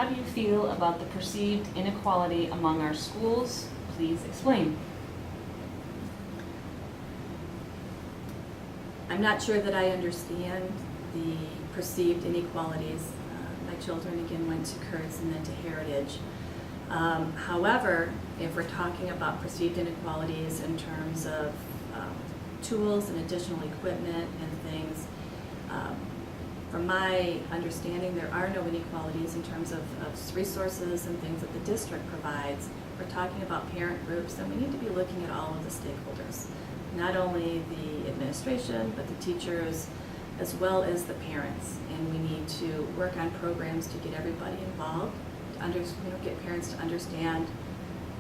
How do you feel about the perceived inequality among our schools? Please explain. I'm not sure that I understand the perceived inequalities. My children again went to Kurtz and then to Heritage. However, if we're talking about perceived inequalities in terms of tools and additional equipment and things, from my understanding, there are no inequalities in terms of resources and things that the district provides. We're talking about parent groups, and we need to be looking at all of the stakeholders, not only the administration, but the teachers, as well as the parents. And we need to work on programs to get everybody involved, to get parents to understand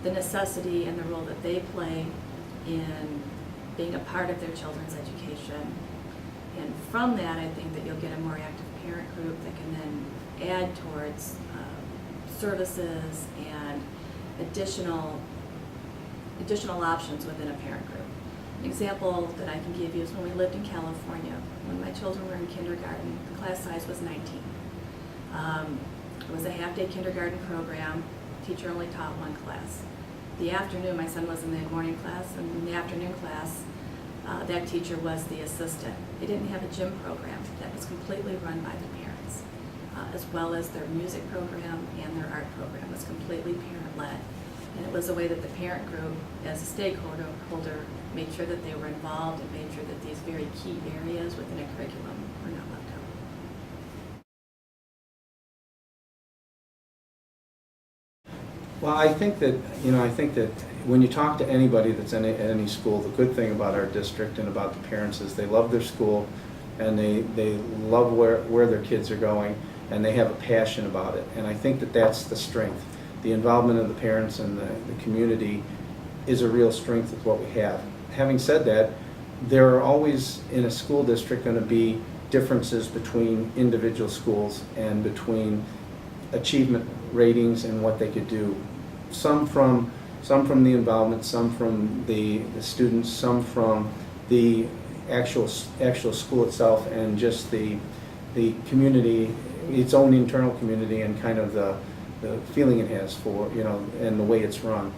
the necessity and the role that they play in being a part of their children's education. And from that, I think that you'll get a more active parent group that can then add towards services and additional options within a parent group. An example that I can give you is when we lived in California. When my children were in kindergarten, the class size was 19. It was a half-day kindergarten program. Teacher only taught one class. The afternoon, my son was in the morning class, and in the afternoon class, that teacher was the assistant. They didn't have a gym program. That was completely run by the parents, as well as their music program and their art program was completely parent-led. And it was a way that the parent group, as a stakeholder, made sure that they were involved and made sure that these very key areas within a curriculum were not left out. Well, I think that when you talk to anybody that's in any school, the good thing about our district and about the parents is they love their school, and they love where their kids are going, and they have a passion about it. And I think that that's the strength. The involvement of the parents and the community is a real strength of what we have. Having said that, there are always in a school district going to be differences between individual schools and between achievement ratings and what they could do. Some from the involvement, some from the students, some from the actual school itself, and just the community, its own internal community, and kind of the feeling it has for, and the way it's run.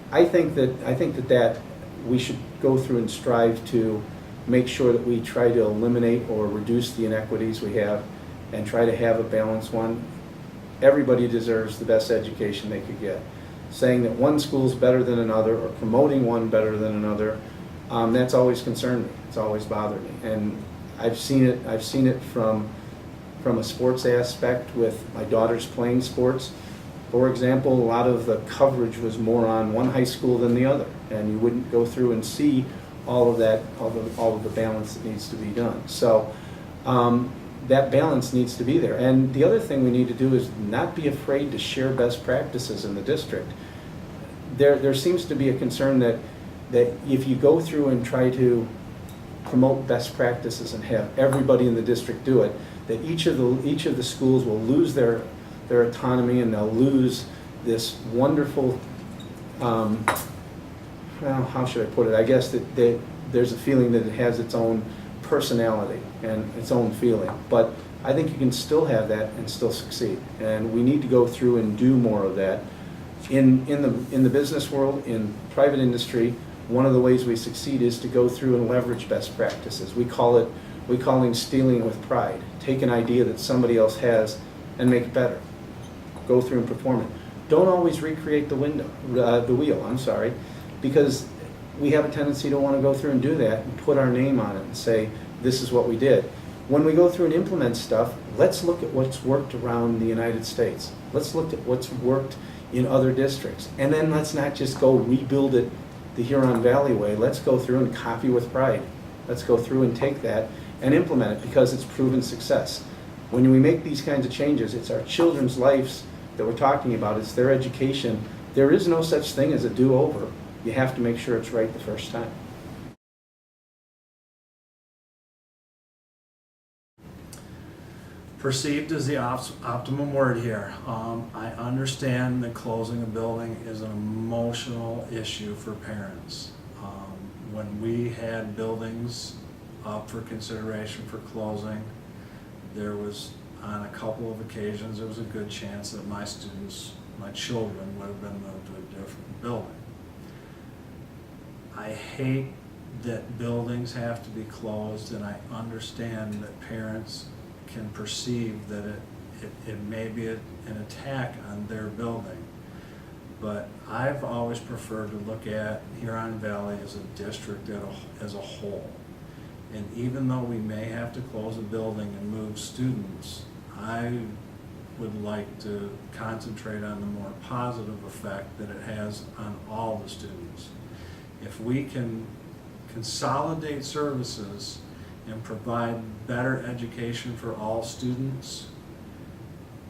I think that we should go through and strive to make sure that we try to eliminate or reduce the inequities we have and try to have a balanced one. Everybody deserves the best education they could get. Saying that one school's better than another or promoting one better than another, that's always concerned me. It's always bothered me. And I've seen it from a sports aspect with my daughters playing sports. For example, a lot of the coverage was more on one high school than the other, and you wouldn't go through and see all of that, all of the balance that needs to be done. So that balance needs to be there. And the other thing we need to do is not be afraid to share best practices in the district. There seems to be a concern that if you go through and try to promote best practices and have everybody in the district do it, that each of the schools will lose their autonomy, and they'll lose this wonderful, well, how should I put it? I guess that there's a feeling that it has its own personality and its own feeling. But I think you can still have that and still succeed. And we need to go through and do more of that. In the business world, in private industry, one of the ways we succeed is to go through and leverage best practices. We call it stealing with pride. Take an idea that somebody else has and make it better. Go through and perform it. Don't always recreate the wheel, I'm sorry, because we have a tendency to want to go through and do that and put our name on it and say, this is what we did. When we go through and implement stuff, let's look at what's worked around the United States. Let's look at what's worked in other districts. And then let's not just go rebuild it the Huron Valley way. Let's go through and copy with pride. Let's go through and take that and implement it because it's proven success. When we make these kinds of changes, it's our children's lives that we're talking about. It's their education. There is no such thing as a do-over. You have to make sure it's right the first time. Perceived is the optimum word here. I understand that closing a building is an emotional issue for parents. When we had buildings up for consideration for closing, there was on a couple of occasions, there was a good chance that my students, my children, would have been moved to a different building. I hate that buildings have to be closed, and I understand that parents can perceive that it may be an attack on their building. But I've always preferred to look at Huron Valley as a district as a whole. And even though we may have to close a building and move students, I would like to concentrate on the more positive effect that it has on all the students. If we can consolidate services and provide better education for all students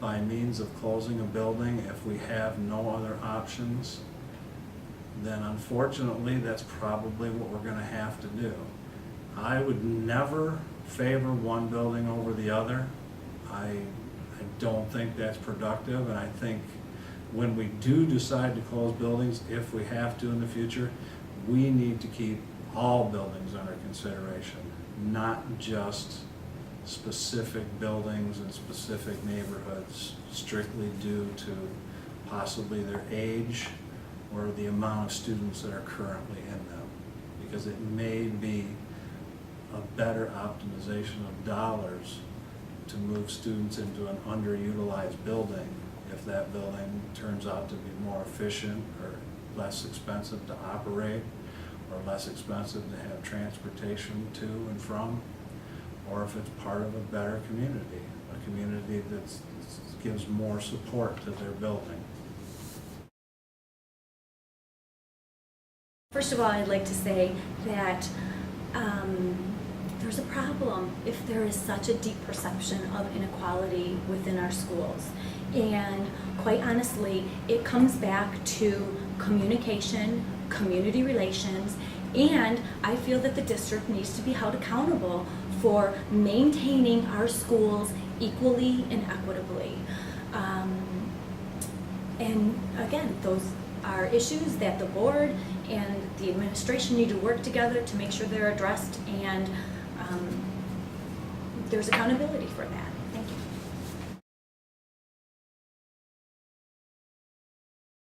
by means of closing a building, if we have no other options, then unfortunately that's probably what we're going to have to do. I would never favor one building over the other. I don't think that's productive, and I think when we do decide to close buildings, if we have to in the future, we need to keep all buildings under consideration, not just specific buildings in specific neighborhoods strictly due to possibly their age or the amount of students that are currently in them. Because it may be a better optimization of dollars to move students into an underutilized building if that building turns out to be more efficient or less expensive to operate or less expensive to have transportation to and from, or if it's part of a better community, a community that gives more support to their building. First of all, I'd like to say that there's a problem if there is such a deep perception of inequality within our schools. And quite honestly, it comes back to communication, community relations, and I feel that the district needs to be held accountable for maintaining our schools equally and equitably. And again, those are issues that the board and the administration need to work together to make sure they're addressed, and there's accountability for that. Thank you.